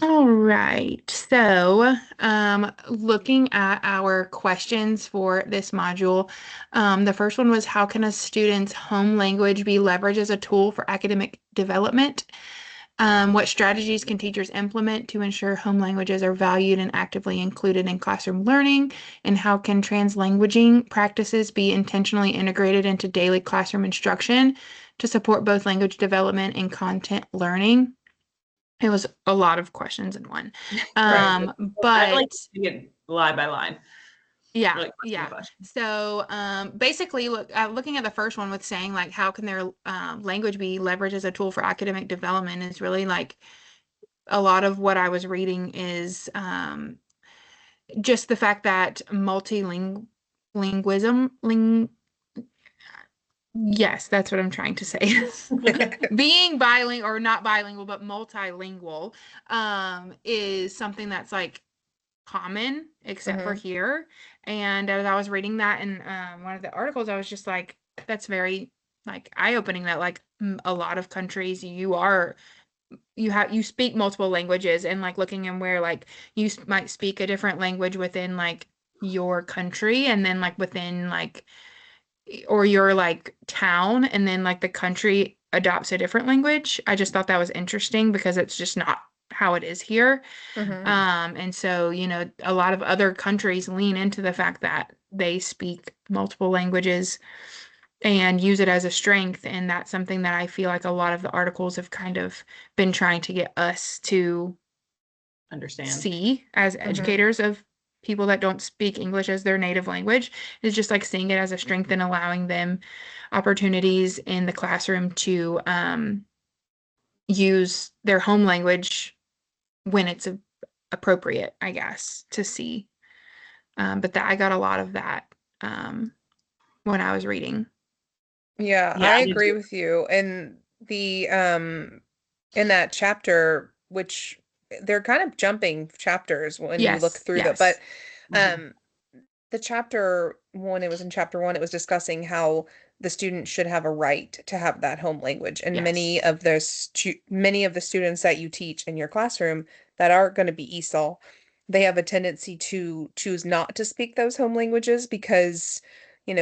All right. So, looking at our questions for this module, the first one was how can a student's home language be leveraged as a tool for academic development? What strategies can teachers implement to ensure home languages are valued and actively included in classroom learning? And how can translanguaging practices be intentionally integrated into daily classroom instruction to support both language development and content learning? It was a lot of questions in one. Right. I But like to get line by line, or yeah, like question by yeah. question. So basically, looking at the first one with saying like how can their language be leveraged as a tool for academic development is really like a lot of what I was reading is just the fact that yes, that's what I'm trying to say. Being bilingual or not bilingual, but multilingual, is something that's like common except for Hmm. here. And as I was reading that in one of the articles, I was just like, that's very like eye-opening that like a lot of countries you speak multiple languages and like looking in where like might speak a different language within like your country and then like within like or your like town and then like the country adopts a different language. I just thought that was interesting because it's just not how it is here. Hmm. And so, a lot of other countries lean into the fact that they speak multiple languages and use it as a strength. And that's something that I feel like a lot of the articles have kind of been trying to get us to Understand. see as Hmm. educators of people that don't speak English as their native language is just like seeing it as a strength and allowing them opportunities in the classroom to use their home language when it's appropriate, I guess, to see. But that I got a lot of that when I was reading. Yeah, Yeah, I I did agree too. with you. And the in that chapter, which they're kind of jumping chapters when you look Yes, through but yes. Mhm. um the chapter when it was in chapter one, it was discussing how the student should have a right to have that home language. And Yes. many of the students that you teach in your classroom that are going to be ESOL, they have a tendency to choose not to speak those home languages because,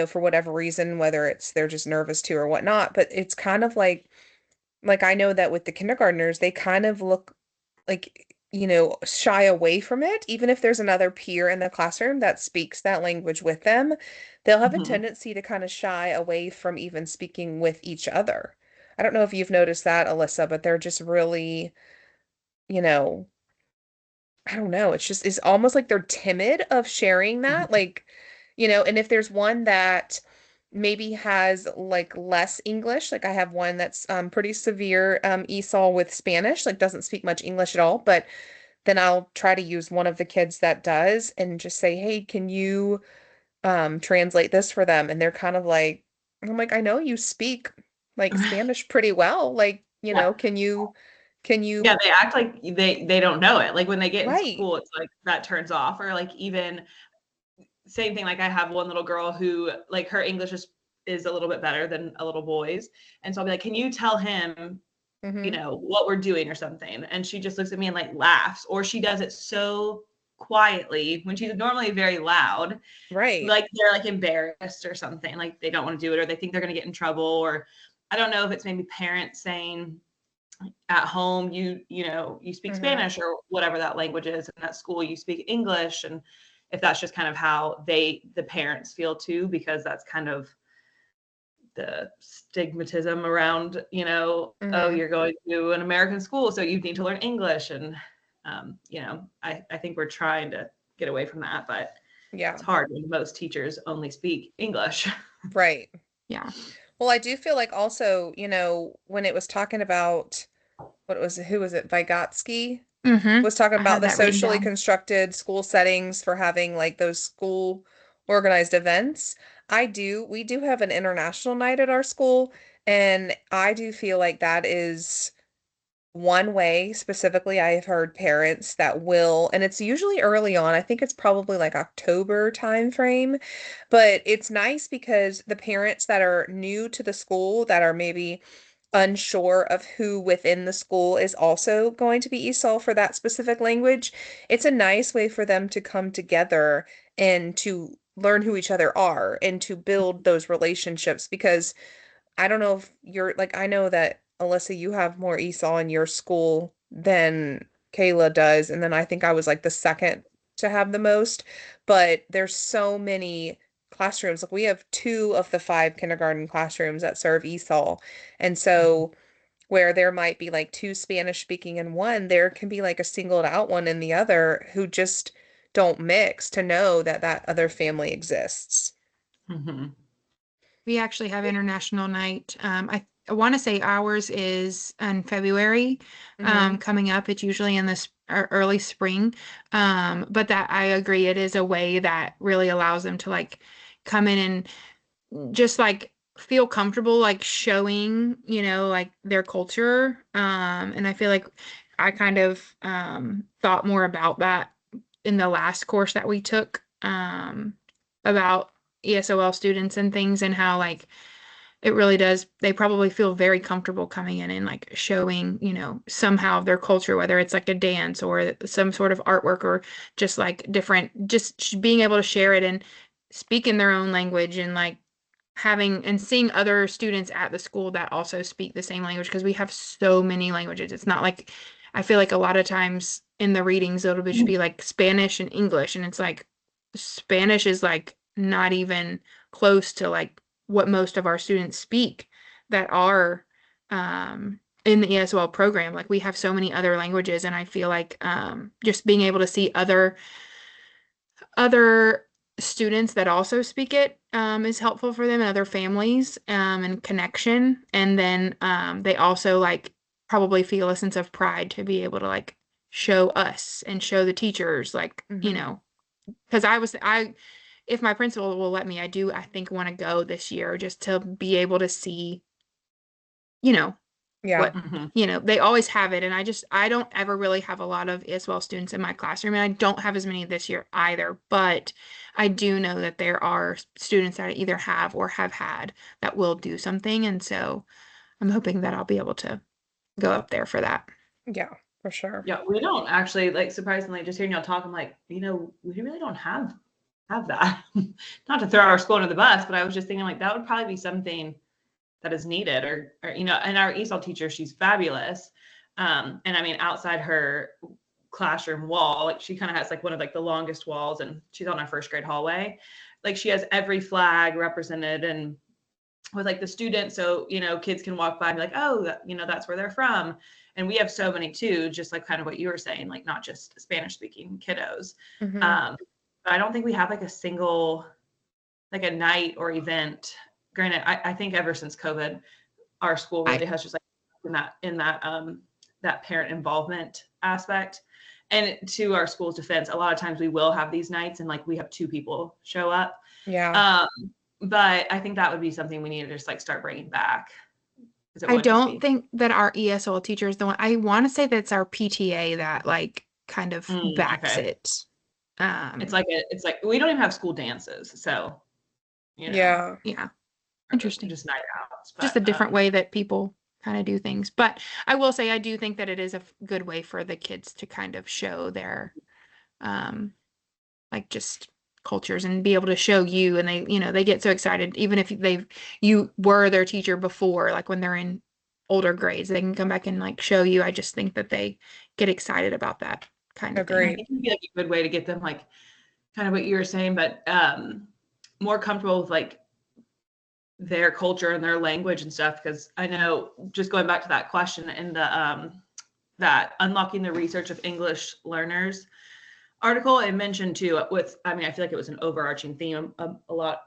for whatever reason, whether it's they're just nervous to or whatnot. But it's kind of like I know that with the kindergartners, they kind of look like, shy away from it. Even if there's another peer in the classroom that speaks that language with them, they'll have a Mhm. tendency to kind of shy away from even speaking with each other. I don't know if you've noticed that, Alyssa, but they're just really, you know, I don't know. It's almost like they're timid of sharing that. Mhm. Like, and if there's one that maybe has like less English, like I have one that's pretty severe ESOL with Spanish, like doesn't speak much English at all, but then I'll try to use one of the kids that does and just say, "Hey, can you translate this for them?" And they're kind of like, I'm like, "I know you speak like Spanish pretty well. Like, Yeah. can you Yeah, they act like they don't know it. Like when they get in right. school, it's like that turns off. Or like even same thing. Like I have one little girl who like her English is a little bit better than a little boy's, and so I'll be like, "Can you tell him, Mm-hmm. what we're doing or something?" And she just looks at me and like laughs, or she does it so quietly when she's normally very loud, Right. like they're like embarrassed or something, like they don't want to do it, or they think they're going to get in trouble, or I don't know if it's maybe parents saying at home you speak Mm-hmm. Spanish or whatever that language is, and at school you speak English, and if that's just kind of how the parents feel too, because that's kind of the stigmatism around, oh, Mm-hmm. you're going to an American school, so you need to learn English. And I think we're trying to get away from that, but Yeah. it's hard when most teachers only speak English. Right. Yeah. Well, I do feel like also, when it was talking about who was it, Vygotsky Mm-hmm. was talking I about have the that written socially down. constructed school settings for having like those school organized events. We do have an international night at our school, and I do feel like that is one way specifically. I have heard parents that will, and it's usually early on. I think it's probably like October time frame, but it's nice because the parents that are new to the school that are maybe unsure of who within the school is also going to be ESOL for that specific language, it's a nice way for them to come together and to learn who each other are and to build those relationships. Because I don't know if you're like, I know that Alyssa, you have more ESOL in your school than Kayla does. And then I think I was like the second to have the most. But there's so many classrooms. Like we have 2 of the 5 kindergarten classrooms that serve ESOL. And so where there might be like 2 Spanish speaking in one, there can be like a singled out one in the other who just don't mix to know that that other family exists. Mhm. We actually have International Night. I want to say ours is in February, Mhm. coming up. It's usually in this early spring. But that I agree, it is a way that really allows them to like come in and just like feel comfortable, like showing, like their culture. And I feel like I kind of thought more about that in the last course that we took, about ESOL students and things, and how like it really does, they probably feel very comfortable coming in and like showing, somehow their culture, whether it's like a dance or some sort of artwork, or just like different, just being able to share it and speak in their own language, and like having and seeing other students at the school that also speak the same language, because we have so many languages. It's not like, I feel like a lot of times in the readings it'll just be like Spanish and English, and it's like Spanish is like not even close to like what most of our students speak that are in the ESOL program. Like we have so many other languages, and I feel like just being able to see other students that also speak it is helpful for them, and other families, and connection. And then they also like probably feel a sense of pride to be able to like show us and show the teachers, like, Mhm. because if my principal will let me, I think want to go this year just to be able to see, you know, Yeah. what, Mhm. they always have it. And I don't ever really have a lot of ESOL students in my classroom, and I don't have as many this year either, but I do know that there are students that I either have or have had that will do something. And so I'm hoping that I'll be able to go up there for that. Yeah, for sure. Yeah, we don't actually, like, surprisingly, just hearing y'all talk, I'm like, we really don't have that. Not to throw our school under the bus, but I was just thinking like that would probably be something that is needed, or and our ESOL teacher, she's fabulous. And I mean, outside her classroom wall, like she kind of has like one of like the longest walls, and she's on our first grade hallway. Like she has every flag represented, and with like the students, so kids can walk by and be like, oh, that's where they're from. And we have so many too, just like kind of what you were saying, like not just Spanish speaking kiddos. Mhm. But I don't think we have like a single, like a night or event. Granted, I think ever since COVID, our school I really has just like that parent involvement aspect. And to our school's defense, a lot of times we will have these nights and like we have 2 people show up. Yeah. Um, but I think that would be something we need to just like start bringing back, because it I would just don't be think that our ESOL teacher is the one. I want to say that's our PTA that like kind of backs okay. it. It's like we don't even have school dances, so Yeah. Yeah, or interesting. just night outs. Just a But different way that people kind of do things. But I will say, I do think that it is a good way for the kids to kind of show their, um, like just cultures, and be able to show you, and they get so excited, even if you were their teacher before, like when they're in older grades, they can come back and like show you. I just think that they get excited about that kind of I thing. Agreed. think it'd be like a good way to get them like kind of what you were saying, but more comfortable with like their culture and their language and stuff. Because I know, just going back to that question in the that unlocking the research of English learners article, it mentioned too, with, I mean, I feel like it was an overarching theme a lot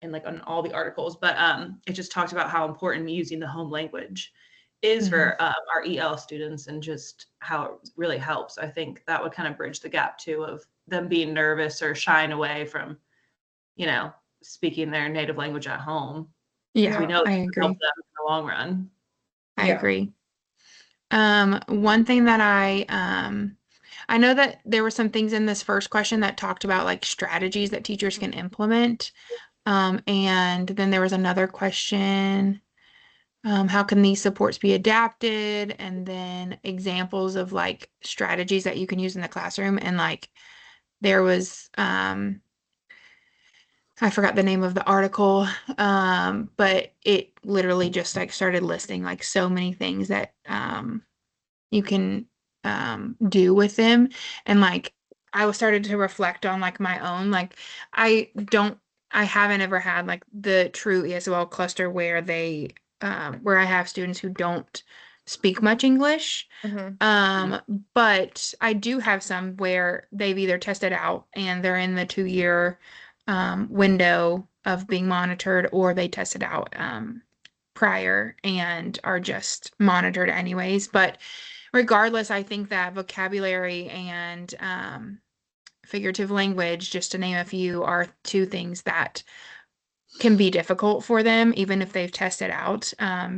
in like on all the articles, but it just talked about how important using the home language is for our EL students, and just how it really helps. I think that would kind of bridge the gap too of them being nervous or shying away from, speaking their native language at home, because we Yeah, Yeah. know it I can help agree. them in the long run. I Yeah. agree. One thing that I know that there were some things in this first question that talked about like strategies that teachers can implement. And then there was another question. how can these supports be adapted, and then examples of like strategies that you can use in the classroom. And like there was I forgot the name of the article, but it literally just like started listing like so many things that you can do with them. And like I was started to reflect on like my own, like I don't I haven't ever had like the true ESOL cluster where they where I have students who don't speak much English. Mm-hmm. But I do have some where they've either tested out and they're in the 2 year window of being monitored, or they tested out prior and are just monitored anyways. But regardless, I think that vocabulary and figurative language, just to name a few, are two things that can be difficult for them, even if they've tested out,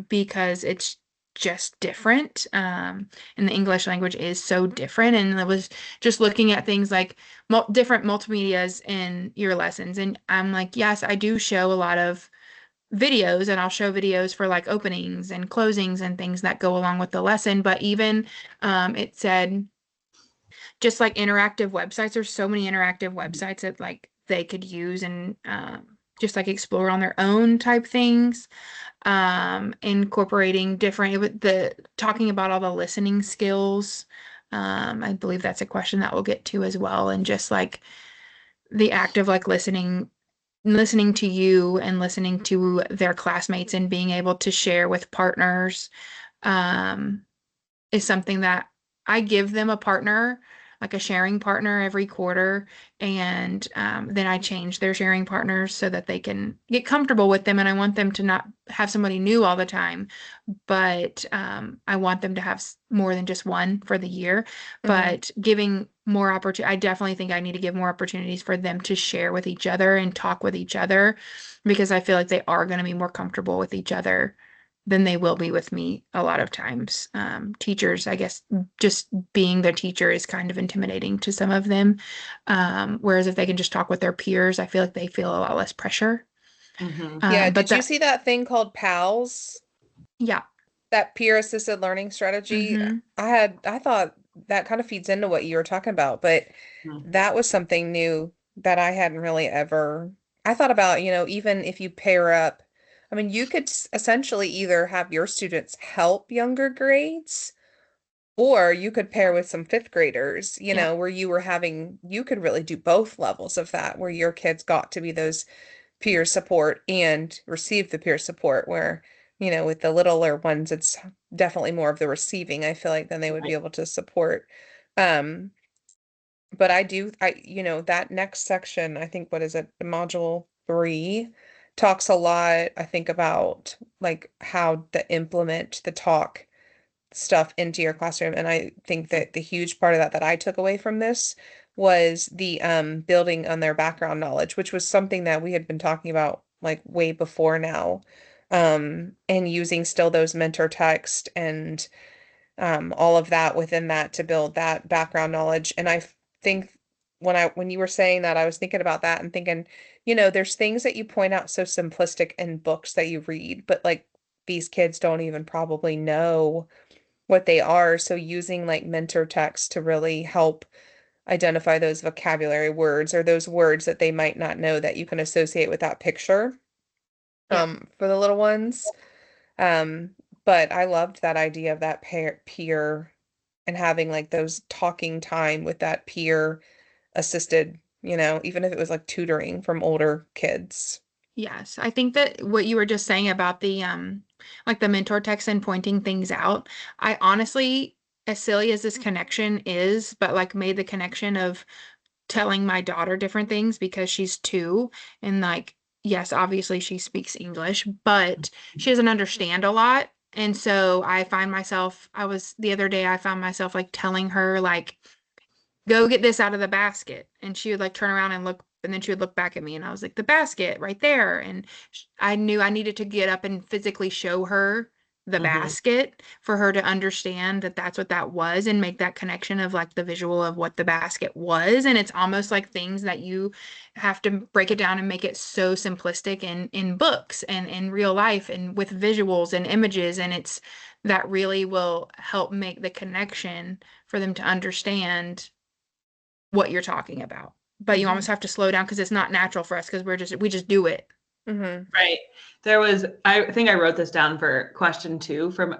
because it's just different. And the English language is so different. And I was just looking at things like different multimedias in your lessons. And I'm like, yes, I do show a lot of videos, and I'll show videos for like openings and closings and things that go along with the lesson. But even it said just like interactive websites. There's so many interactive websites that like they could use and just like explore on their own type things. Incorporating different the talking about all the listening skills. I believe that's a question that we'll get to as well, and just like the act of like listening to you and listening to their classmates and being able to share with partners um, is something that I give them a partner, like a sharing partner every quarter. And then I change their sharing partners so that they can get comfortable with them. And I want them to not have somebody new all the time, but I want them to have more than just one for the year. But giving more opportunity, I definitely think I need to give more opportunities for them to share with each other and talk with each other, because I feel like they are going to be more comfortable with each other than they will be with me a lot of times. Teachers, I guess, just being their teacher is kind of intimidating to some of them. Whereas if they can just talk with their peers, I feel like they feel a lot less pressure. Mm-hmm. Yeah, But did you that, see that thing called PALS? yeah. That peer assisted learning strategy? Hmm. I thought that kind of feeds into what you were talking about, but that was something new that I hadn't really ever I thought about, even if you pair up, I mean, you could essentially either have your students help younger grades, or you could pair with some fifth graders, Yeah. where you could really do both levels of that, where your kids got to be those peer support and receive the peer support, where, with the littler ones, it's definitely more of the receiving, I feel like, than they would be Right. able to support. Um, but that next section, I think, what is it, module 3, talks a lot, I think, about like how to implement the talk stuff into your classroom. And I think that the huge part of that I took away from this was the building on their background knowledge, which was something that we had been talking about like way before now. And using still those mentor text and all of that within that to build that background knowledge. And I think when you were saying that, I was thinking about that and thinking, there's things that you point out so simplistic in books that you read, but like these kids don't even probably know what they are. So using like mentor text to really help identify those vocabulary words, or those words that they might not know that you can associate with that picture, Yeah. for the little ones. Um, but I loved that idea of that peer and having like those talking time with that peer assisted, even if it was like tutoring from older kids. Yes, I think that what you were just saying about the like the mentor text and pointing things out, I honestly, as silly as this connection is, but like made the connection of telling my daughter different things because she's 2, and like yes, obviously she speaks English, but she doesn't understand a lot. And so I find myself, I was the other day, I found myself like telling her like go get this out of the basket. And she would like turn around and look, and then she would look back at me, and I was like, the basket right there. And I knew I needed to get up and physically show her the basket for her to understand that that's what that was and make that connection of like the visual of what the basket was. And it's almost like things that you have to break it down and make it so simplistic in books and in real life and with visuals and images. And it's that really will help make the connection for them to understand what you're talking about. But you almost have to slow down because it's not natural for us because we just do it. Right. There was, I think I wrote this down for question 2 from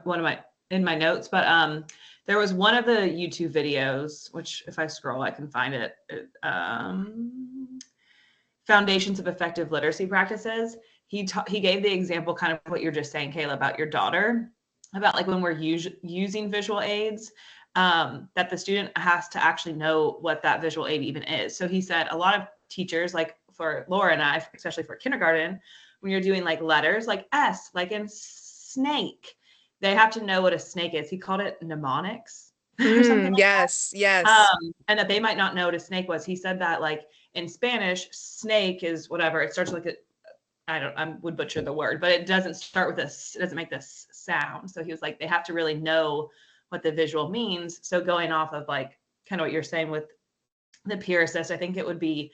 in my notes, but there was one of the YouTube videos, which if I scroll, I can find it. Foundations of Effective Literacy Practices. He gave the example kind of what you're just saying, Kayla, about your daughter, about like when we're using visual aids, that the student has to actually know what that visual aid even is. So he said a lot of teachers, like for Laura and I, especially for kindergarten, when you're doing like letters like S, like in snake, they have to know what a snake is. He called it mnemonics or something like Yes, yes. and that they might not know what a snake was. He said that like in Spanish, snake is whatever. It starts like I would butcher the word, but it doesn't start with it doesn't make this sound. So he was like, they have to really know what the visual means. So going off of like kind of what you're saying with the peer assist, I think it would be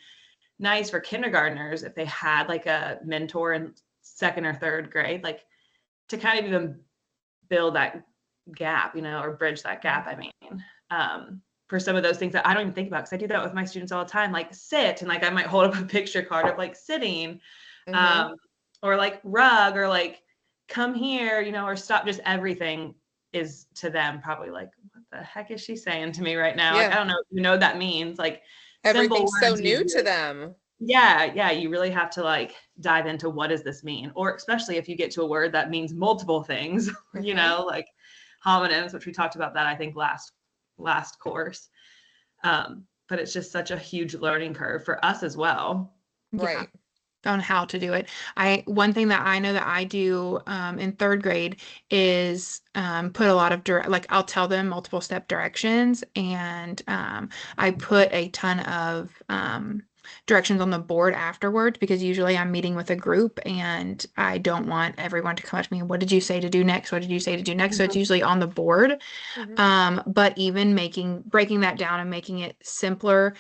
nice for kindergartners if they had like a mentor in 2nd or 3rd grade, like to kind of even build that gap, or bridge that gap. I mean, for some of those things that I don't even think about, because I do that with my students all the time, like sit, and like I might hold up a picture card of like sitting, or like rug, or like come here, or stop. Just everything is to them probably like, what the heck is she saying to me right now? Like, I don't know, what that means. Like Everything's so words, new to them. Yeah, you really have to like dive into what does this mean, or especially if you get to a word that means multiple things, like homonyms, which we talked about that I think last course. But it's just such a huge learning curve for us as well. Right. On how to do it. One thing that I know that I do in 3rd grade is put a lot of like I'll tell them multiple step directions, and I put a ton of directions on the board afterwards, because usually I'm meeting with a group and I don't want everyone to come up to me, what did you say to do next? What did you say to do next? So it's usually on the board. But even breaking that down and making it simpler,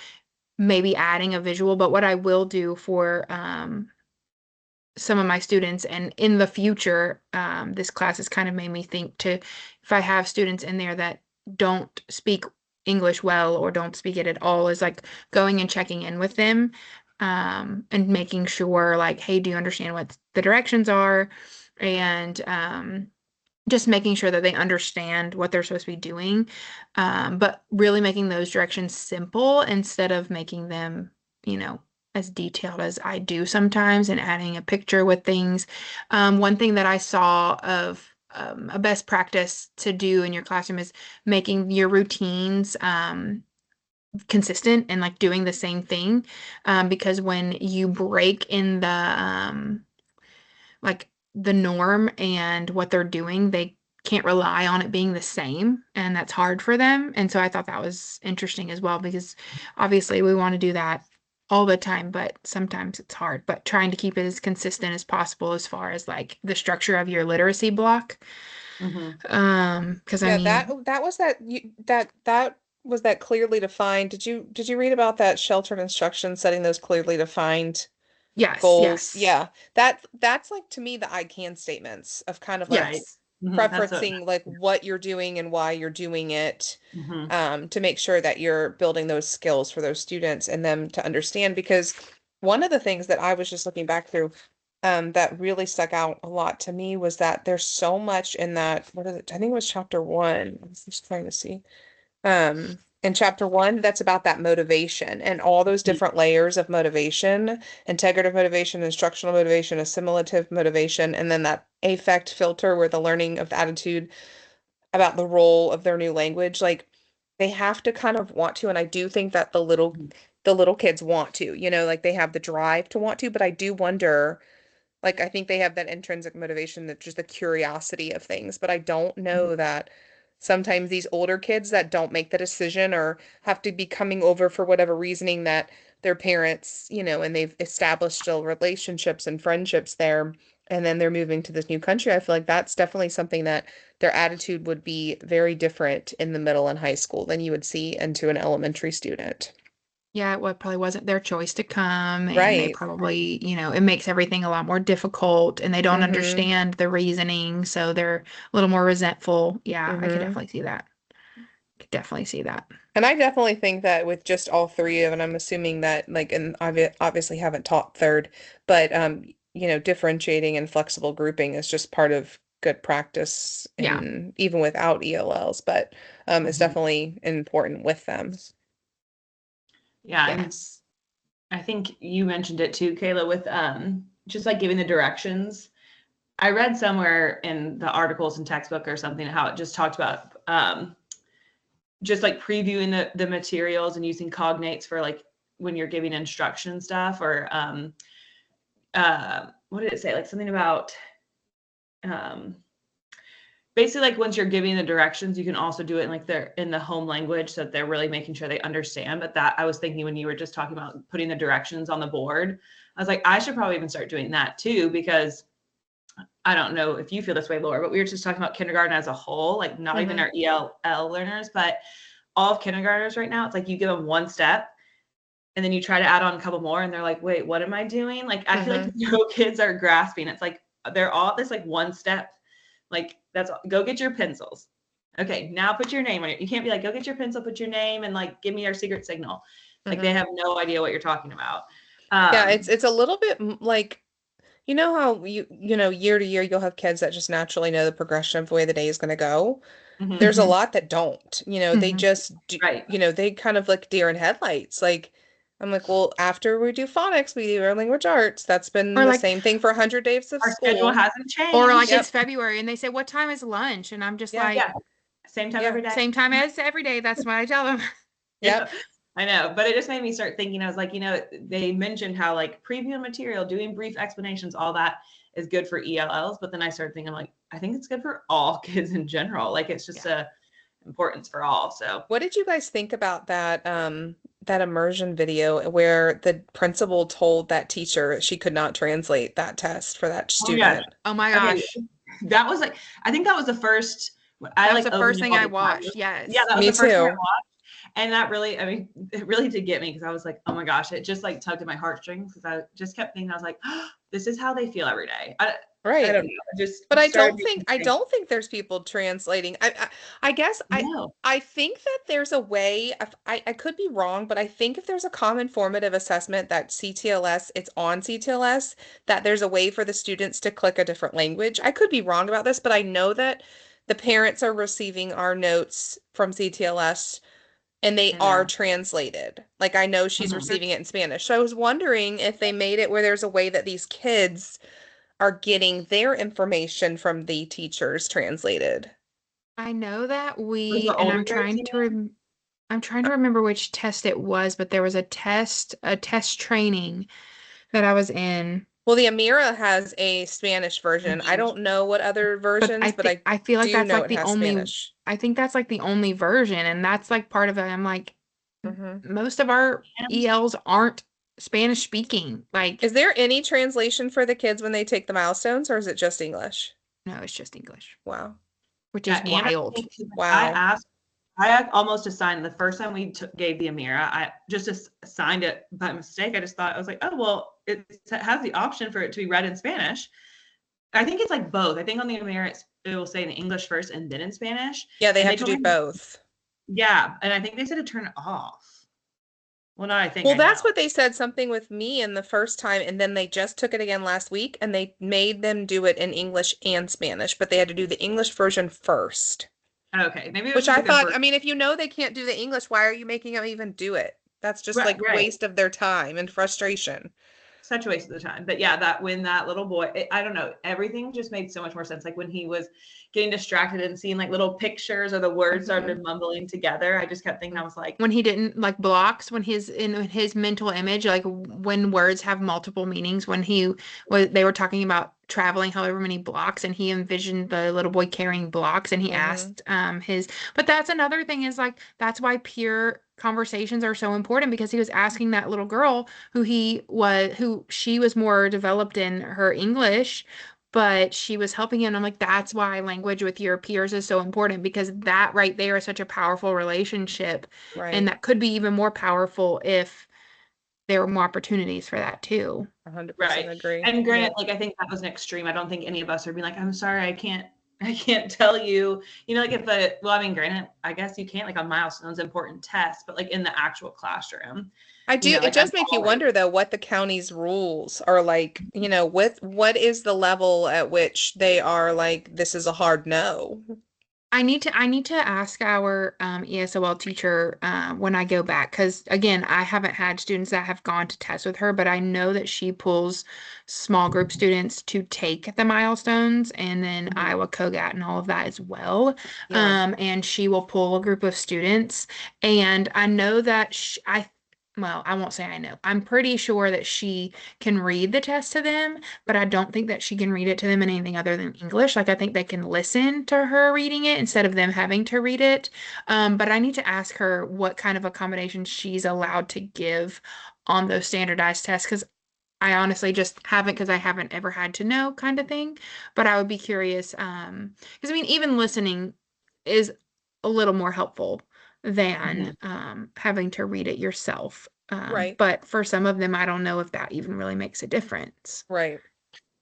maybe adding a visual. But what I will do for some of my students, and in the future, this class has kind of made me think to, if I have students in there that don't speak English well or don't speak it at all, is like going and checking in with them, and making sure like, hey, do you understand what the directions are? And just making sure that they understand what they're supposed to be doing, but really making those directions simple instead of making them, as detailed as I do sometimes, and adding a picture with things. One thing that I saw of a best practice to do in your classroom is making your routines consistent and like doing the same thing, because when you break in like the norm and what they're doing, they can't rely on it being the same, and that's hard for them. And so I thought that was interesting as well, because obviously we want to do that all the time, but sometimes it's hard. But trying to keep it as consistent as possible as far as like the structure of your literacy block. Because I mean, that was that clearly defined. Did you read about that sheltered instruction, setting those clearly defined goals? yes. Yeah. That's like, to me, the I can statements of kind of like Yes. preferencing like what you're doing and why you're doing it, to make sure that you're building those skills for those students and them to understand. Because one of the things that I was just looking back through, that really stuck out a lot to me was that there's so much in that, what is it? I think it was chapter 1. I was just trying to see. In chapter 1, that's about that motivation and all those different layers of motivation: integrative motivation, instructional motivation, assimilative motivation, and then that affect filter, where the learning of the attitude about the role of their new language. Like, they have to kind of want to, and I do think that the little kids want to, like they have the drive to want to, but I do wonder, like, I think they have that intrinsic motivation, that just the curiosity of things. But I don't know that sometimes these older kids that don't make the decision, or have to be coming over for whatever reasoning, that their parents, and they've established still relationships and friendships there, and then they're moving to this new country, I feel like that's definitely something that their attitude would be very different in the middle and high school than you would see into an elementary student. Yeah, it probably wasn't their choice to come, and they Right. probably, it makes everything a lot more difficult, and they don't Mm-hmm. understand the reasoning, so they're a little more resentful. Yeah, I could Mm-hmm. definitely see that. Could definitely see that. And I definitely think that with just all three of, and I'm assuming that like, and I obviously haven't taught third, but differentiating and flexible grouping is just part of good practice Yeah. in even without ELLs, but it's Mhm. definitely important with them. Yeah, and Yes. I think you mentioned it too, Kayla, with just like giving the directions. I read somewhere in the articles and textbook or something how it just talked about just like previewing the materials and using cognates for like when you're giving instruction stuff, or what did it say? Like something about um, basically like once you're giving the directions, you can also do it in like they're in the home language so that they're really making sure they understand. But that I was thinking when you were just talking about putting the directions on the board, I was like, I should probably even start doing that too, because I don't know if you feel this way, Laura, but we were just talking about kindergarten as a whole, like not even Mm-hmm. our ELL learners, but all of kindergartners right now, it's like you give them one step and then you try to add on a couple more and they're like, wait, what am I doing? Like, I feel like Mm-hmm. no kids are grasping. It's like they're all at this like one step. Like, that's go get your pencils. Okay, now put your name on it. You can't be like, go get your pencil, put your name, and like give me your secret signal. Like they Mm-hmm. have no idea what you're talking about. Yeah, it's a little bit like how year to year you'll have kids that just naturally know the progression of the way the day is going to go. Mhm, There's a Hmm. lot that don't. They Hmm. just do, right. they kind of like deer in headlights. Like I'm like, well, after we do phonics, we do our language arts. That's been Or the like, same thing for 100 days of Our schedule school. hasn't or like changed. it's Yep. February and they say, "What time is lunch?" And I'm just Yeah. like, Yeah, same time Yeah. every day. same time as every day. That's what I tell them. Yep. Yeah, I know, but it just made me start thinking. I was like, they mentioned how like preview material, doing brief explanations, all that is good for ELLs. But then I started thinking, like, I think it's good for all kids in general. Like, it's just Yeah. a importance for all. So, What did you guys think about that immersion video where the principal told that teacher she could not translate that test for that oh my gosh, student? Oh my okay, gosh. that was like, I think that was the first. I That was like the opened first up thing all I the classes. watched. Yeah, Yes. that was Me the first thing I too. watched. And that really, I mean, it really did get me because I was like, oh my gosh, it just like tugged at my heartstrings because I just kept thinking, I was like, oh, this is how they feel every day. I Right. don't know. It just But I started don't making think me I think, don't think there's people translating. I guess no. I think that there's a way. I could be wrong, but I think if there's a common formative assessment that CTLS, it's on CTLS, that there's a way for the students to click a different language. I could be wrong about this, but I know that the parents are receiving our notes from CTLS and they are Yeah. translated. Like I know she's Mhm. receiving it in Spanish. So I was wondering if they made it where there's a way that these kids are getting their information from the teachers translated. I know that For the and older grades, you mean? I'm trying to remember which test it was, but there was a test training that I was in. Well, the Amira has a Spanish version. I Mhm. don't know what other But versions, but I I feel like do that's know like it has Spanish. I think that's like the only version, and that's like part of it. I'm like, Hmm. most of our And ELs aren't Spanish speaking. Like, Is there any translation for the kids when they take the milestones, or is it just English? no, it's just English, Wow. which yeah, is and I wild. think 'cause I Wow. asked, almost assigned the first time we gave the Amira, I just assigned it by mistake. I just thought, I was like, oh, well, it has the option for it to be read in Spanish. I think it's like both. I think on the Amira, it will say in English first and then in Spanish. Yeah, they And have they to told do me, both. yeah. And I think they said to turn it off. Well, not I think, Well, I know. that's what they said something with me in the first time, and then they just took it again last week, and they made them do it in English and Spanish, but they had to do the English version first. Okay. Maybe it was Which just I like their thought, first. I mean, if you know they can't do the English, why are you making them even do it? That's just Right. like Right. waste of their time and frustration. Such a waste of the time. But yeah, that when that little boy, I don't know, everything just made so much more sense. Like when he was getting distracted and seeing like little pictures or the words Hmm. started mumbling together, I just kept thinking, I was like, When he didn't like blocks, when his in his mental image, like when words have multiple meanings, when he was they were talking about traveling however many blocks, and he envisioned the little boy carrying blocks, and he Hmm. asked his. But that's another thing, is like that's why peer conversations are so important, because he was asking that little girl who she was more developed in her English, but she was helping him. I'm like, that's why language with your peers is so important, because that right there is such a powerful relationship. And Right. that could be even more powerful if there were more opportunities for that too. 100% Right. agree. And Yeah. granted, like I think that was an extreme. I don't think any of us are being like, I'm sorry, I can't tell you, like if well, I mean, granted, I guess you can't like on milestones, important tests, but like in the actual classroom, I do. It like I'm does make you always, wonder though what the county's rules are like, what is the level at which they are like, this is a hard no. I need to ask our ESOL teacher when I go back, because again, I haven't had students that have gone to test with her, but I know that she pulls small group students to take the milestones, and then Mhm. Iowa COGAT and all of that as well. Yeah. And she will pull a group of students, and I know that well, I won't say I know. I'm pretty sure that she can read the test to them, but I don't think that she can read it to them in anything other than English. Like, I think they can listen to her reading it instead of them having to read it. But I need to ask her what kind of accommodations she's allowed to give on those standardized tests, because I honestly just haven't, because I haven't ever had to know, kind of thing. But I would be curious, because I mean, even listening is a little more helpful than Mhm. having to read it yourself. Right. But for some of them, I don't know if that even really makes a difference. Right.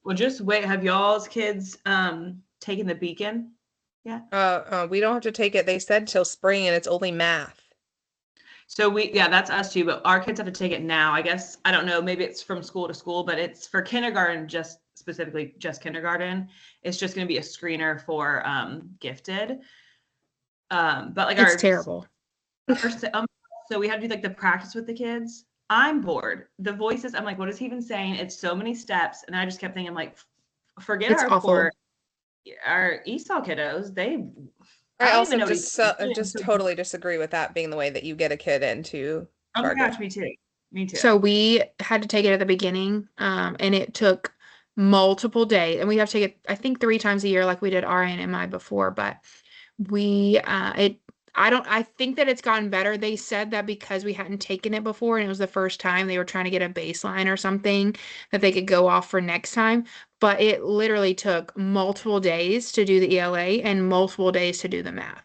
Well, just wait. Have y'all's kids taken the beacon? Yeah. We don't have to take it, they said, till spring, and it's only math. So yeah, that's us too, but our kids have to take it now. I guess, I don't know, maybe it's from school to school, but it's for kindergarten, just specifically just kindergarten. It's just going to be a screener for gifted. But like It's terrible. so we had to do like the practice with the kids. I'm bored. The voices, I'm like, what is he even saying? It's so many steps. And I just kept thinking, like, forget It's our awful. our ESOL kiddos. I I don't even also know what he's just doing. totally disagree with that being the way that you get a kid into Oh my Target. gosh, me too. Me too. So we had to take it at the beginning, and it took multiple days. And we have to take it, I think, 3 times a year, like we did RA and MI before. But I think that it's gotten better. They said that because we hadn't taken it before and it was the first time, they were trying to get a baseline or something that they could go off for next time. But it literally took multiple days to do the ELA and multiple days to do the math.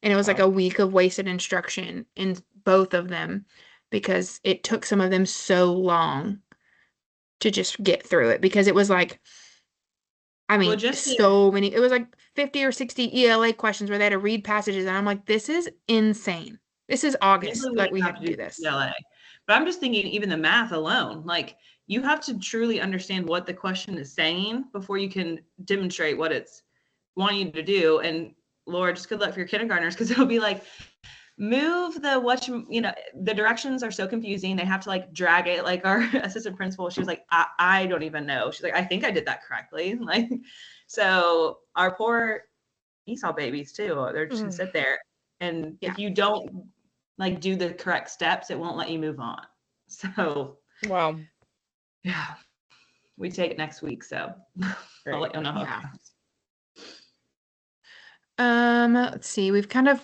And it was like Wow. a week of wasted instruction in both of them, because it took some of them so long to just get through it, because it was like, I Well, mean, just so many. It was like 50 or 60 ELA questions where they had to read passages, and I'm like, this is insane. This is usually August we that didn't we have had to to do do this. CLA, but I'm just thinking even the math alone, like you have to truly understand what the question is saying before you can demonstrate what it's wanting you to do. And Lord, just good luck for your kindergartners, because it'll be like, move the directions are so confusing. They have to like drag it. Like our assistant principal, she was like, I don't even know. She's like, I think I did that correctly. Like, so our poor ESOL babies too, they're just gonna sit there. And Yeah. if you don't like do the correct steps, it won't let you move on. So Wow. yeah, we take it next week. So I'll Great. let you know how it Yeah. goes. Let's see. We've kind of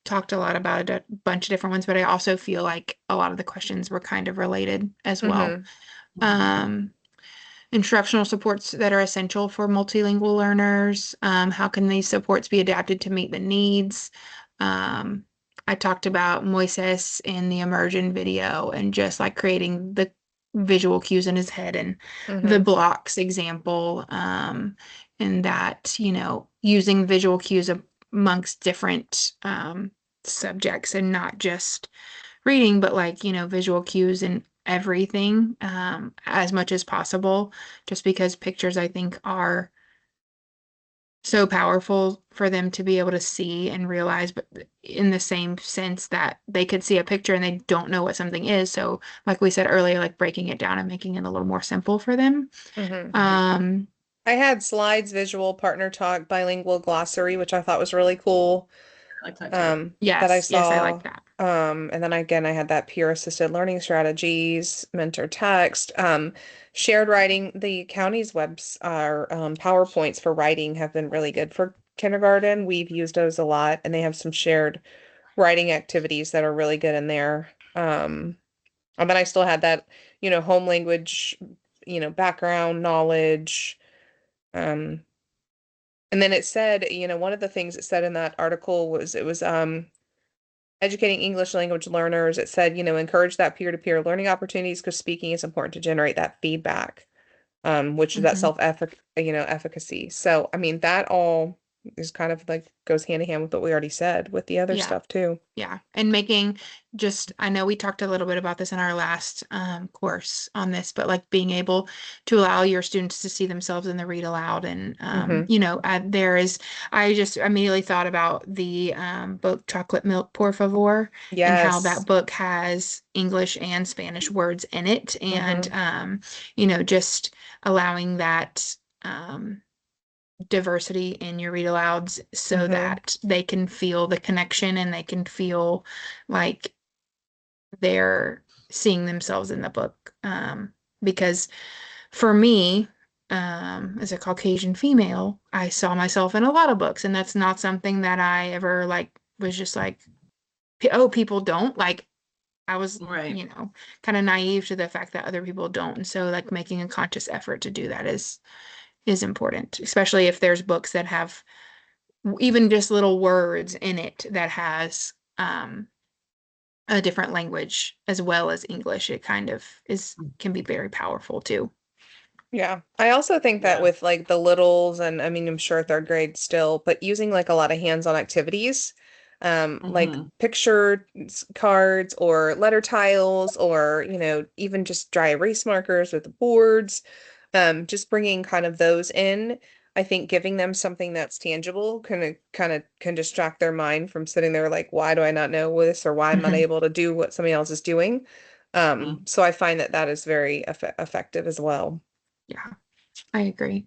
talked a lot about a bunch of different ones, but I also feel like a lot of the questions were kind of related as well. Um, Instructional supports that are essential for multilingual learners. How can these supports be adapted to meet the needs? I talked about Moises in the immersion video, and just like creating the visual cues in his head, and the Mm-hmm. blocks example, and that, using visual cues amongst different subjects, and not just reading, but like, visual cues in everything, as much as possible, just because pictures, I think, are so powerful for them to be able to see and realize, but in the same sense that they could see a picture and they don't know what something is. So like we said earlier, like breaking it down and making it a little more simple for them. Mm-hmm. Um, I had slides, visual, partner talk, bilingual glossary, which I thought was really cool. I like that too. That I yes, I like saw. that. And then again, I had that peer assisted learning strategies, mentor text, shared writing. The county's webs are PowerPoints for writing have been really good for kindergarten. We've used those a lot, and they have some shared writing activities that are really good in there. And then I still had that, home language, background knowledge, Um, and then it said, one of the things it said in that article was it was educating English language learners. It said, encourage that peer-to-peer learning opportunities because speaking is important to generate that feedback, which is that efficacy. So, I mean, that all is kind of like goes hand in hand with what we already said with the other Yeah. stuff too. Yeah. And making I know we talked a little bit about this in our last course on this, but like being able to allow your students to see themselves in the read aloud. And, I just immediately thought about the book Chocolate Milk, Por Favor, and how Yes. that book has English and Spanish words in it. And, just allowing that diversity in your read alouds so that they can feel the connection and they can feel like they're seeing themselves in the book. Because for me, as a Caucasian female, I saw myself in a lot of books, and that's not something that I ever was just like, oh, people don't like. I was, Right. kind of naive to the fact that other people don't. And so like making a conscious effort to do that is important, especially if there's books that have even just little words in it that has a different language as well as English. It kind of can be very powerful too. Yeah. I also think that Yeah. with like the littles and I mean I'm sure third grade still, but using like a lot of hands-on activities, like picture cards or letter tiles or, even just dry erase markers with the boards, just bringing kind of those in. I think giving them something that's tangible can distract their mind from sitting there like, why do I not know this or why I'm not able to do what somebody else is doing? So I find that is very effective as well. Yeah, I agree.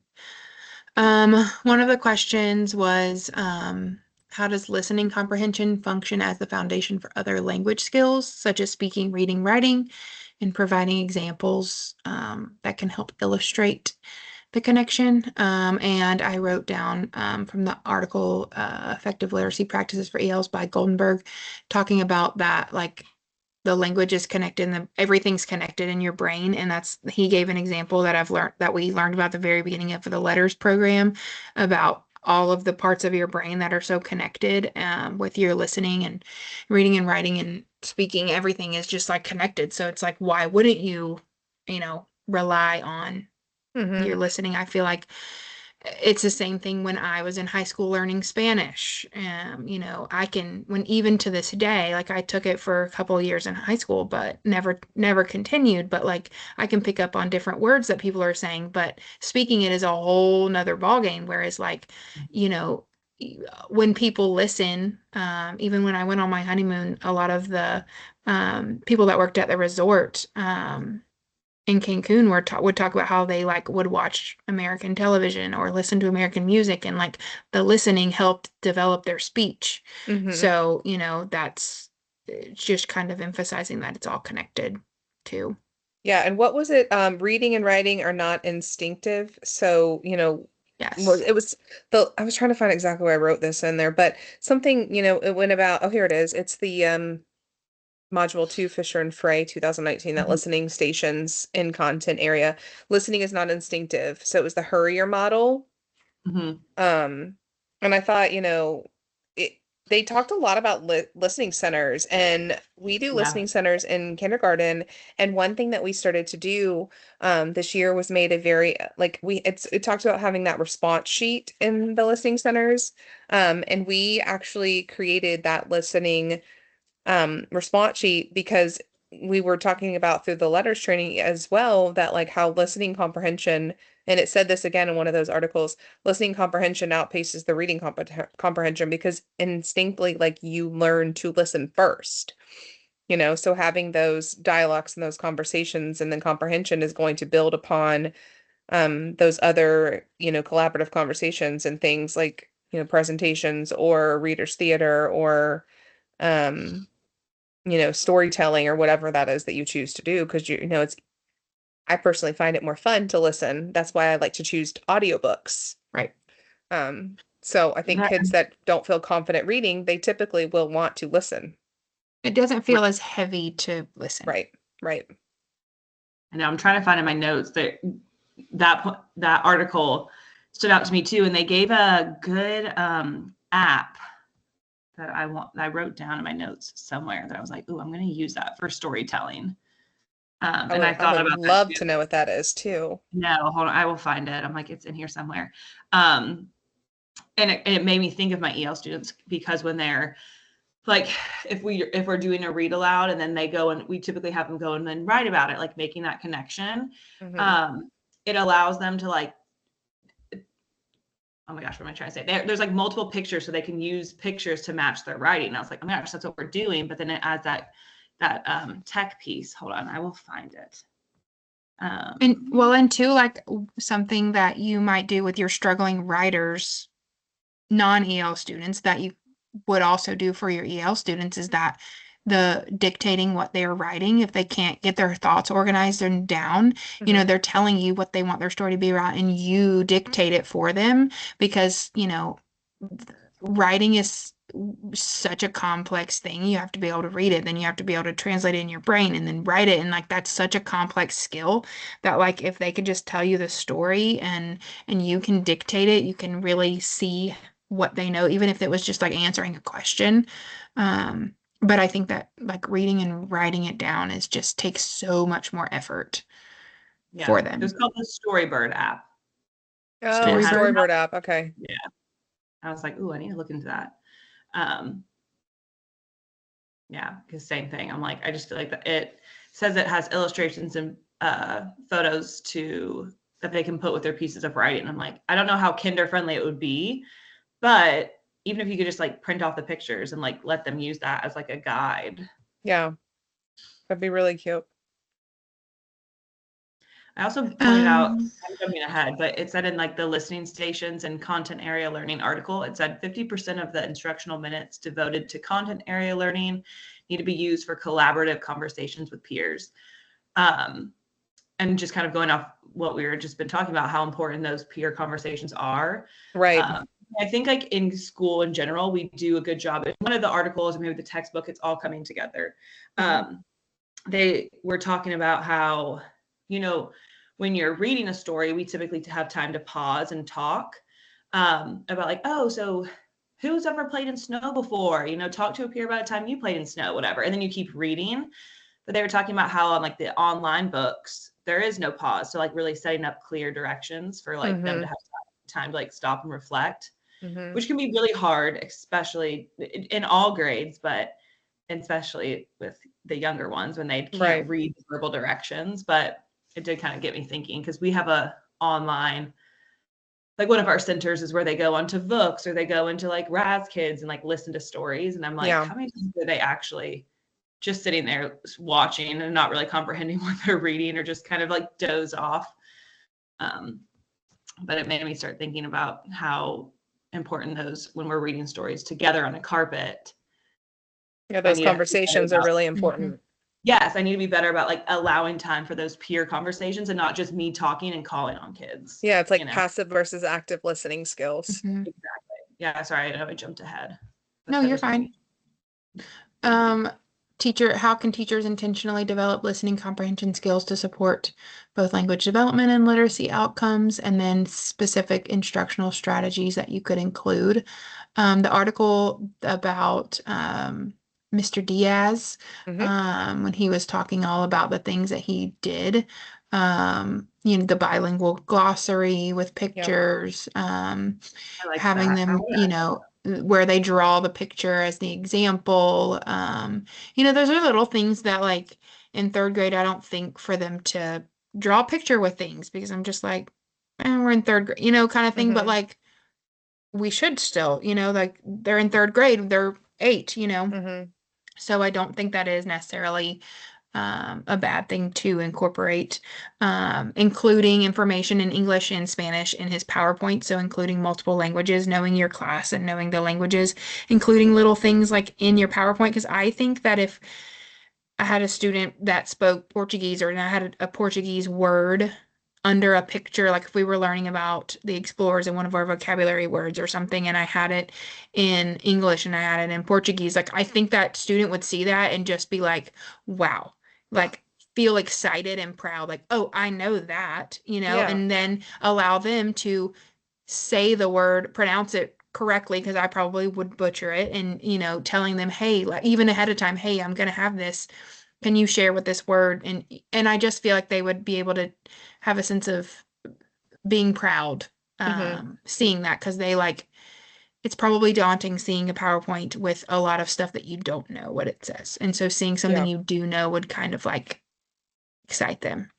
One of the questions was, how does listening comprehension function as the foundation for other language skills, such as speaking, reading, writing, and providing examples that can help illustrate the connection? And I wrote down from the article, Effective Literacy Practices for ELs by Goldenberg, talking about that, like the language is connected and everything's connected in your brain. And he gave an example that we learned about the very beginning of the letters program about all of the parts of your brain that are so connected with your listening and reading and writing and speaking. Everything is just like connected. So it's like, why wouldn't you, rely on your listening? I feel like it's the same thing when I was in high school learning Spanish. Even to this day, like I took it for a couple of years in high school, but never continued. But like I can pick up on different words that people are saying, but speaking it is a whole nother ballgame. Whereas like, when people listen, even when I went on my honeymoon, a lot of the people that worked at the resort, in Cancun would talk about how they would watch American television or listen to American music, and like the listening helped develop their speech. So, that's just kind of emphasizing that it's all connected too. Yeah, and what was it? Reading and writing are not instinctive. So, Yes. it was I was trying to find exactly where I wrote this in there, but something, it went about, oh, here it is. It's the Module 2, Fisher and Frey, 2019, that listening stations in content area. Listening is not instinctive. So it was the Hurrier model. And I thought, they talked a lot about listening centers, and we do listening centers in kindergarten. And one thing that we started to do this year was made a very it talked about having that response sheet in the listening centers. And we actually created that listening response sheet because we were talking about through the letters training as well that like how listening comprehension, and it said this again in one of those articles, listening comprehension outpaces the reading comprehension because instinctively like you learn to listen first, so having those dialogues and those conversations and then comprehension is going to build upon those other collaborative conversations and things like presentations or readers theater or storytelling or whatever that is that you choose to do. Because I personally find it more fun to listen. That's why I like to choose audiobooks. Right. So I think kids that don't feel confident reading, they typically will want to listen. It doesn't feel as heavy to listen. Right. And I'm trying to find in my notes that article stood out to me too. And they gave a good app that I wrote down in my notes somewhere that I was like, "Ooh, I'm going to use that for storytelling." And I I thought would about that love too. to know what that is too. No, hold on, I will find it. I'm like, it's in here somewhere. Um, and it made me think of my EL students, because when they're like, if we're doing a read aloud and then they go, and we typically have them go and then write about it, like making that connection. Mhm. It allows them to like, oh my gosh, what am I trying to say? There's like multiple pictures, so they can use pictures to match their writing. And I was like, oh my gosh, that's what we're doing. But then it adds that tech piece. Hold on, I will find it. And two, like something that you might do with your struggling writers, non-EL students, that you would also do for your EL students, is that the dictating what they're writing. If they can't get their thoughts organized and down, Mhm. they're telling you what they want their story to be about, and you dictate it for them, because writing is such a complex thing. You have to be able to read it, then you have to be able to translate it in your brain and then write it. And like, that's such a complex skill that, like, if they could just tell you the story and you can dictate it, you can really see what they know, even if it was just like answering a question. But I think that like reading and writing it down is just takes so much more effort for Yeah, it was them. called the Storybird app. And Oh, it had, Storybird. storyboard app. Okay. yeah, I was like, ooh, I need to look into that. Um, yeah, because same thing. I'm like, I just feel like that it says it has illustrations and photos that they can put with their pieces of writing. I'm like, I don't know how kinder friendly it would be, but even if you could just like print off the pictures and like let them use that as like a guide. Yeah. That'd be really cute. I also pointed out, Um, I'm jumping ahead, but it said in like the listening stations and content area learning article, it said 50% of the instructional minutes devoted to content area learning need to be used for collaborative conversations with peers. Um, and just kind of going off what we were just been talking about, how important those peer conversations are. Right. I think like in school in general, we do a good job. In one of the articles, or maybe the textbook, it's all coming together. They were talking about how, when you're reading a story, we typically have time to pause and talk about like, oh, so who's ever played in snow before? Talk to a peer about a time you played in snow, whatever. And then you keep reading. But they were talking about how on like the online books, there is no pause. So like really setting up clear directions for like them to have time to like stop and reflect, Mm-hmm. which can be really hard, especially in all grades, but especially with the younger ones when they can't Right. read verbal directions. But it did kind of get me thinking, because we have a online, like one of our centers is where they go onto books, or they go into like Raz Kids and like listen to stories. And I'm like, Yeah. how many times are they actually just sitting there watching and not really comprehending what they're reading, or just kind of like doze off? But it made me start thinking about how important those, when we're reading stories together on a carpet, Yeah, I those need to be better conversations are about, really mhm. important. yes, I need to be better about like allowing time for those peer conversations and not just me talking and calling on kids, Yeah, it's like passive versus active listening skills. Mhm. Exactly. Yeah, sorry, I know I jumped ahead. But No, that you're is what fine. we thank you. Um, how can teachers intentionally develop listening comprehension skills to support both language development and literacy outcomes, and then specific instructional strategies that you could include? The article about Mr. Diaz, Hmm. when he was talking all about the things that he did, the bilingual glossary with Yep. pictures, I liked having that. them, where they draw the picture as the example. Those are little things that, like, in third grade, I don't think for them to draw a picture with things, because I'm just like, we're in third grade, kind of thing. But Hmm. like, we should still, like, they're in third grade, they're 8. Hmm. So I don't think that is necessarily a bad thing to incorporate, including information in English and Spanish in his PowerPoint. So including multiple languages, knowing your class and knowing the languages, including little things like in your PowerPoint. Because I think that if I had a student that spoke Portuguese, or I had a Portuguese word under a picture, like if we were learning about the explorers and one of our vocabulary words or something, and I had it in English and I had it in Portuguese, like I think that student would see that and just be like, wow, like feel excited and proud, like, oh, I know that, Yeah. and then allow them to say the word, pronounce it correctly, because I probably would butcher it, and telling them, hey, like even ahead of time, hey, I'm gonna have this. Can you share with this word? And I just feel like they would be able to have a sense of being proud, Mm-hmm. seeing that, because they like it's probably daunting seeing a PowerPoint with a lot of stuff that you don't know what it says. And so seeing something Yeah. you do know would kind of like excite them.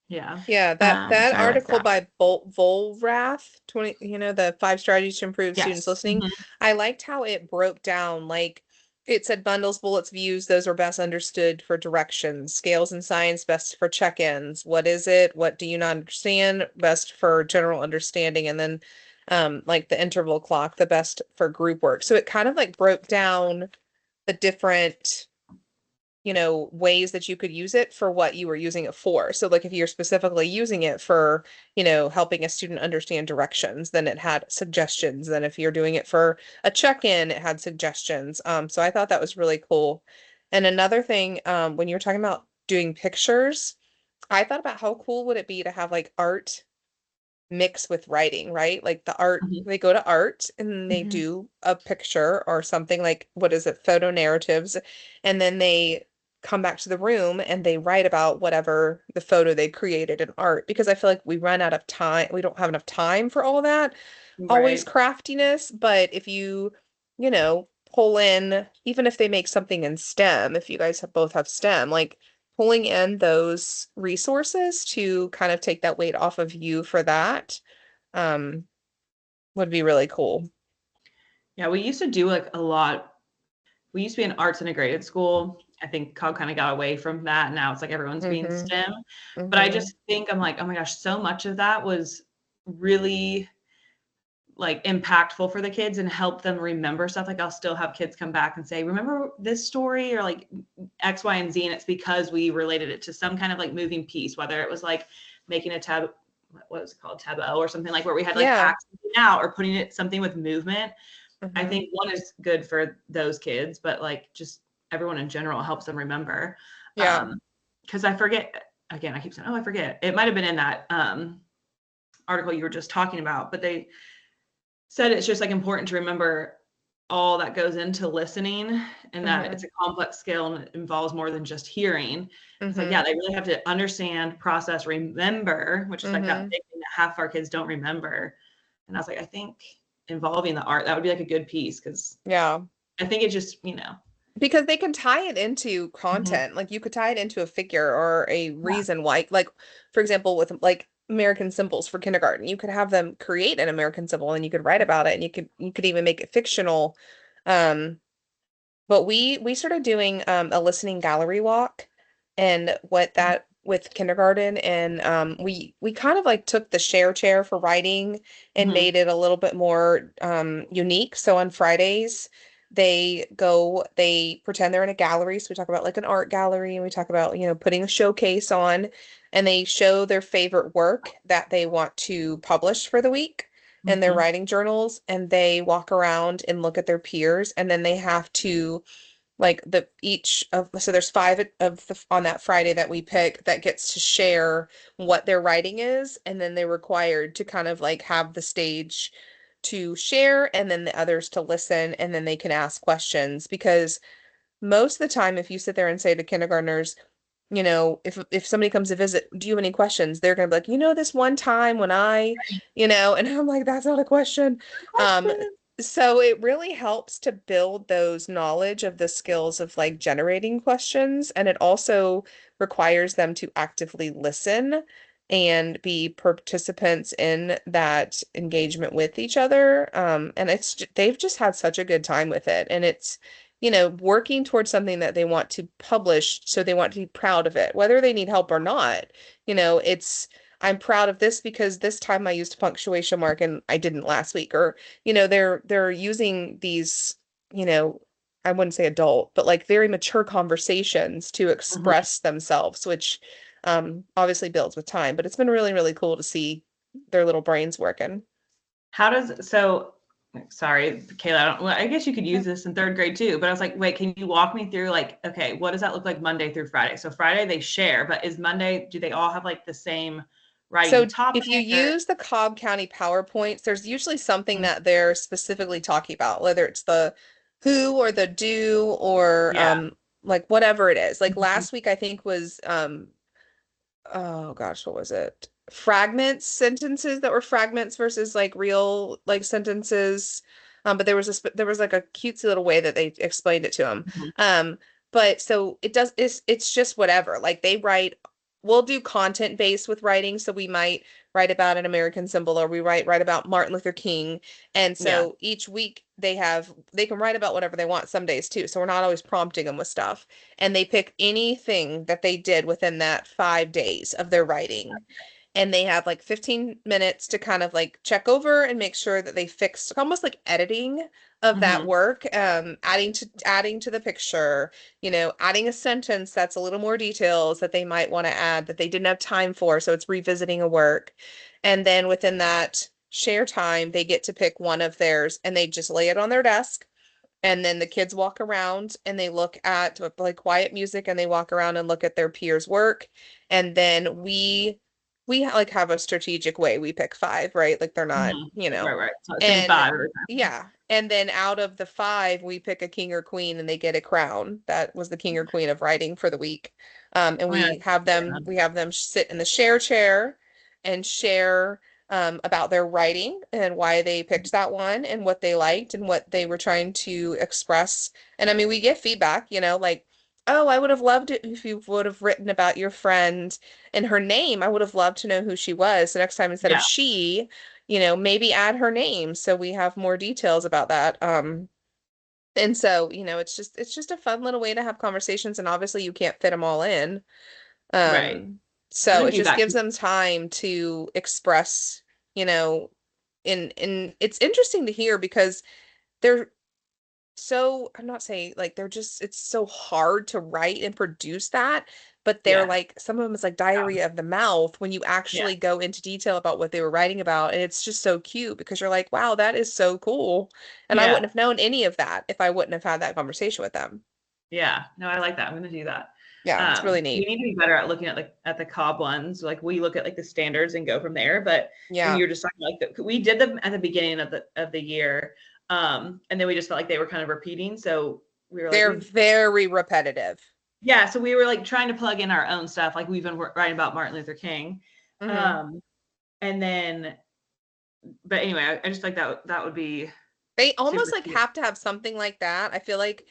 Yeah. Yeah, that So I like article that. by Volrath, 20, the 5 strategies to improve students Yes. listening. Mhm. I liked how it broke down, like it said bundles, bullets, views, those are best understood for directions. Scales and science, best for check-ins. What is it? What do you not understand? Best for general understanding. And then like the interval clock, the best for group work. So it kind of like broke down the different ways that you could use it for what you were using it for. So like if you're specifically using it for, helping a student understand directions, then it had suggestions. Then if you're doing it for a check-in, it had suggestions. So I thought that was really cool. And another thing, when you were talking about doing pictures, I thought about how cool would it be to have like art mix with writing, right? Like the art, Mhm. they go to art and they Hmm. do a picture or something like, what is it, photo narratives, and then they come back to the room and they write about whatever the photo they created in art, because I feel like we run out of time. We don't have enough time for all that, always Right. craftiness, but if you know, pull in, even if they make something in STEM, if you guys both have STEM, like pulling in those resources to kind of take that weight off of you for that, um, would be really cool. Yeah, we used to do like a lot. We used to be an arts integrated school. I think Cog kind of got away from that. Now it's like everyone's being Mm-hmm. STEM. But I Mm-hmm. just think I'm like, oh my gosh, so much of that was really like impactful for the kids and help them remember stuff. Like I'll still have kids come back and say, remember this story or like X, Y, and Z. And it's because we related it to some kind of like moving piece, whether it was like making a what was it called? Tableau or something, like where we had like Yeah. acting out or putting it something with movement. I Mm-hmm. think one is good for those kids, but like just everyone in general helps them remember. Yeah. Because I forget, again, I keep saying, oh, I forget. It might have been in that article you were just talking about, but they said it's just like important to remember all that goes into listening and that Mm-hmm. it's a complex skill and it involves more than just hearing. It's like, Mm-hmm. yeah, they really have to understand, process, remember, which is like that Mm-hmm. big thing that half our kids don't remember. And I was like, I think involving the art, that would be like a good piece because Yeah. I think it just, Because they can tie it into Mhm, content. Like you could tie it into a figure or a reason why, like, for example, with like American symbols for kindergarten, you could have them create an American symbol and you could write about it and you could even make it fictional. Um, but we started doing a listening gallery walk, and what that with kindergarten, and we kind of like took the share chair for writing and mhm, made it a little bit more unique. So on Fridays they pretend they're in a gallery. So we talk about like an art gallery, and we talk about, putting a showcase on, and they show their favorite work that they want to publish for the week in their mhm, writing journals, and they walk around and look at their peers, and then they have to like so there's five of the on that Friday that we pick that gets to share what their writing is, and then they're required to kind of like have the stage to share and then the others to listen, and then they can ask questions, because most of the time if you sit there and say to kindergartners, if somebody comes to visit, do you have any questions? They're gonna be like, this one time when and I'm like, that's not a question. Um, question. so it really helps to build those knowledge of the skills of like generating questions, and it also requires them to actively listen and be participants in that engagement with each other. And they've just had such a good time with it, and it's working towards something that they want to publish, so they want to be proud of it, whether they need help or not. It's, I'm proud of this because this time I used a punctuation mark and I didn't last week, or, they're using these, you know, I wouldn't say adult, but like very mature conversations to Mhm. express themselves, which obviously builds with time, but it's been really, really cool to see their little brains working. So sorry, Kayla, well, I guess you could use this in third grade too, but I was like, wait, can you walk me through like, okay, what does that look like Monday through Friday? So Friday they share, but is Monday, do they all have like the same So writing topic if you or use the Cobb County PowerPoints, there's usually something Mhm. that they're specifically talking about, whether it's the who or the do or yeah. like whatever it is. Like Mhm. last week I think was oh gosh, what was it? Fragments, sentences that were fragments versus like real like sentences. But there was there was like a cutesy little way that they explained it to them. Mhm. But so it's just whatever. Like they write, we'll do content based with writing. So we might write about an American symbol or we write about Martin Luther King. And Yeah. so each week they can write about whatever they want some days too. So we're not always prompting them with stuff and they pick anything that they did within that 5 days of their writing. And they have like 15 minutes to kind of like check over and make sure that they fixed almost like editing of that Mhm. work, adding to the picture, adding a sentence that's a little more details that they might want to add that they didn't have time for. So it's revisiting a work. And then within that share time, they get to pick one of theirs and they just lay it on their desk and then the kids walk around and they look at like quiet music and they walk around and look at their peers' work. And then we like have a strategic way we pick five, right? Like they're not, Mhm. Right, right. So it's gonna be and 5 every time. yeah. And then out of the five, we pick a king or queen and they get a crown. That was the king or queen of writing for the week. And Oh, yeah. we have them sit in the share chair and share about their writing and why they picked that one and what they liked and what they were trying to express. And I mean, we get feedback, like, oh, I would have loved it if you would have written about your friend and her name. I would have loved to know who she was. So next time, instead of Yeah. she, maybe add her name so we have more details about that. And so, it's just a fun little way to have conversations, and obviously you can't fit them all in. Right. I'm So gonna it do just that. gives them time to express, you know, and it's interesting to hear because they're so I'm not saying like they're just it's so hard to write and produce that, but they're Yeah. like some of them is like Yeah. diarrhea of the mouth when you Yeah. actually go into detail about what they were writing about. And it's just so cute because you're like, wow, that is so cool. And I Yeah. wouldn't have known any of that if I wouldn't have had that conversation with them. Yeah. No, I like that. I'm gonna do that. Yeah, it's really We neat. need to be better at looking at at the Cobb ones. Like we look at like the standards and go from there. But when Yeah, you're just talking we did them at the beginning of the year. And then we just felt like they were kind of repeating. So we were like, they're very repetitive. yeah, so we were like trying to plug in our own stuff. Like we've been writing about Martin Luther King. Hmm. Um, and then, but anyway, I just like that would be They super almost like cute. have to have something like that. I feel like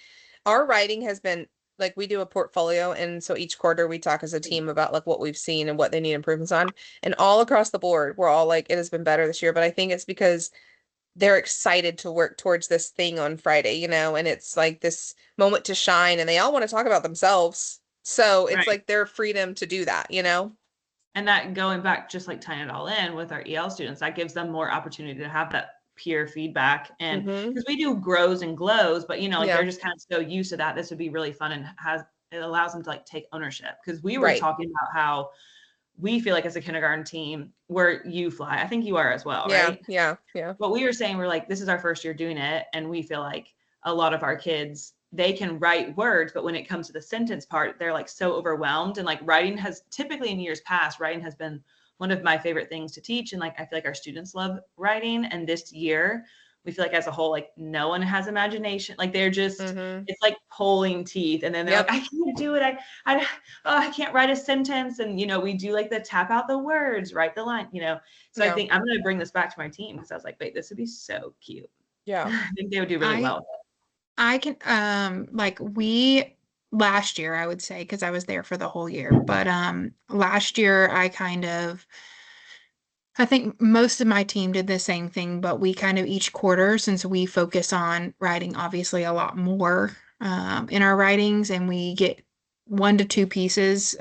our writing has been like we do a portfolio and so each quarter we talk as a team about like what we've seen and what they need improvements on. And all across the board, we're all like it has been better this year, but I think it's because they're excited to work towards this thing on Friday, and it's like this moment to shine and they all want to talk about themselves. So it's Right. like their freedom to do that. And that going back, just like tying it all in with our EL students, that gives them more opportunity to have that peer feedback. And Hmm. because we do grows and glows, but like they're Yeah, just kind of so used to that. This would be really fun and it allows them to like take ownership. Because we were right. talking about how we feel like as a kindergarten team, where you fly. I think you are as well, Yeah, right? yeah, yeah. What we were saying, we're like, this is our first year doing it. And we feel like a lot of our kids, they can write words, but when it comes to the sentence part, they're like so overwhelmed. And like writing has typically in years past, writing has been one of my favorite things to teach. And like, I feel like our students love writing. And this year, we feel like as a whole, like no one has imagination. Like they're just, Hmm. it's like pulling teeth. And then they're like, Yep. I can't do it. I can't write a sentence. And, we do like the tap out the words, write the line. So I Yeah. think I'm going to bring this back to my team because I was like, wait, this would be so cute. Yeah. I think they would do really I well. I can like we last year I would say because I was there for the whole year, but last year I think most of my team did the same thing, but we kind of each quarter, since we focus on writing obviously a lot more in our writings, and we get 1 to 2 pieces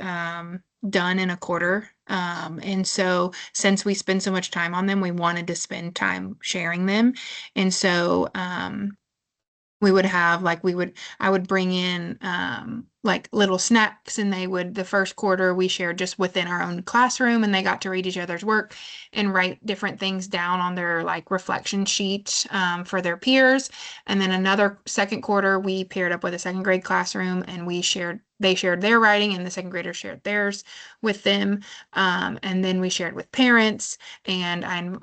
done in a quarter. And so, since we spend so much time on them, we wanted to spend time sharing them. And so, we would have like I would bring in like little snacks, and the first quarter we shared just within our own classroom, and they got to read each other's work and write different things down on their like reflection sheet for their peers. And then another second quarter, we paired up with a second grade classroom, and they shared their writing, and the second graders shared theirs with them. And then we shared with parents. And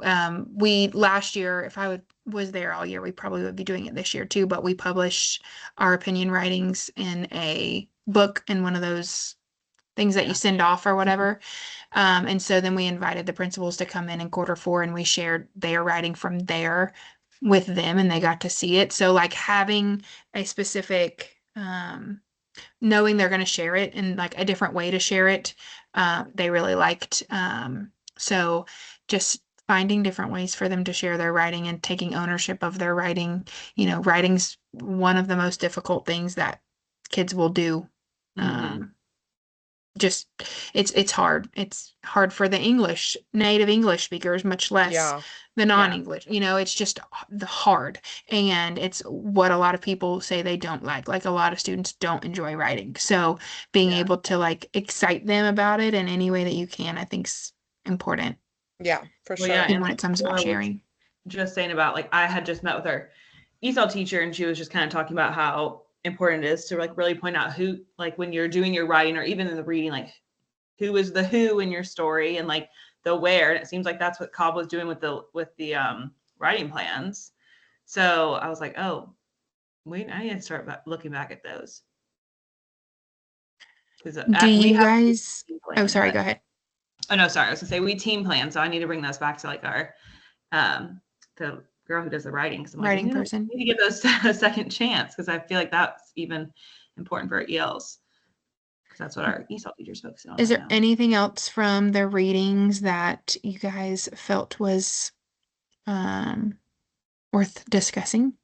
we last year, if I was there all year, we probably would be doing it this year too, but we published our opinion writings in a book, in one of those things that you send off or whatever. And so then we invited the principals to come in quarter four, and we shared their writing from there with them, and they got to see it. So like having a specific, knowing they're going to share it and like a different way to share it, they really liked. So just finding different ways for them to share their writing and taking ownership of their writing. Writing's one of the most difficult things that kids will do. Just it's hard. It's hard for the native English speakers, much less Yeah. the non-English. It's just the hard. And it's what a lot of people say they don't like. Like a lot of students don't enjoy writing. So being able to like excite them about it in any way that you can, I think's important. Yeah, for Well, sure. yeah, And when it comes about sharing. Just saying about like I had just met with our ESOL teacher, and she was just kind of talking about how important it is to like really point out who, like when you're doing your writing or even in the reading, like who is the who in your story and like the where. And it seems like that's what Cobb was doing with the writing plans. So I was like, oh, I need to start looking back at those. Do you guys? Oh, sorry. Go ahead. Oh no, sorry. I was gonna say we team plan, so I need to bring those back to like our the girl who does the writing. Because writing person. We need to give those a second chance, because I feel like that's even important for our ELs. Because that's what our ESOL teachers focus on. Is there anything else from the readings that you guys felt was worth discussing?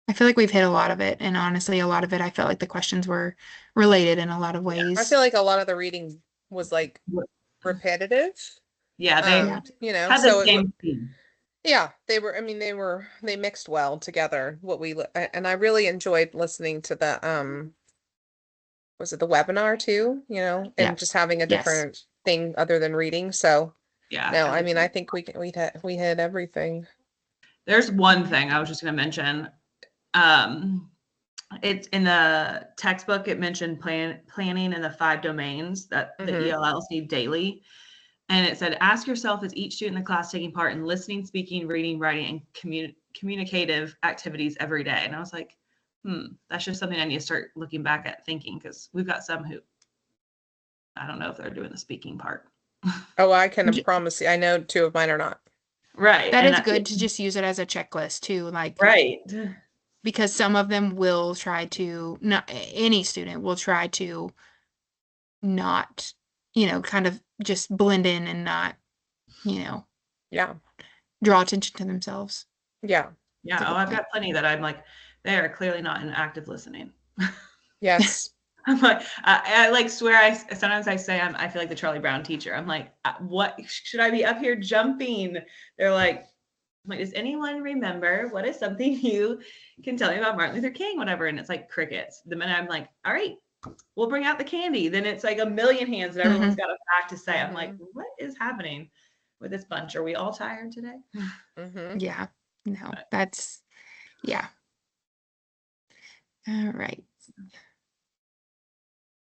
I feel like we've hit a lot of it, and honestly, a lot of it, I felt like the questions were related in a lot of ways. I feel like a lot of the reading was like repetitive. Yeah, they had the same theme. Yeah, they mixed well together. And I really enjoyed listening to the was it the webinar too, and just having a different thing other than reading. So no, I think we hit everything. There's one thing I was just going to mention. It's in the textbook. It mentioned planning in the 5 domains that the ELLs need daily. And it said, ask yourself, is each student in the class taking part in listening, speaking, reading, writing, and communicative activities every day? And I was like, that's just something I need to start looking back at, thinking, because we've got some who, I don't know if they're doing the speaking part. Oh, I can promise you, I know 2 of mine are not. Right. That is good to just use it as a checklist too. Like, right. Because some of them will try to, not any student will try to not, kind of just blend in and not, draw attention to themselves. Yeah. Yeah. Oh, I've got plenty that I'm like, they are clearly not in active listening. Yes. I'm like, I like swear sometimes I say I feel like the Charlie Brown teacher. I'm like, what should I be up here jumping? They're like, does anyone remember what is something you can tell me about Martin Luther King, whatever? And it's like crickets. The minute I'm like, all right, we'll bring out the candy. Then it's like a million hands and everyone's got a fact to say. I'm like, what is happening with this bunch? Are we all tired today? Yeah, no, that's, yeah. All right.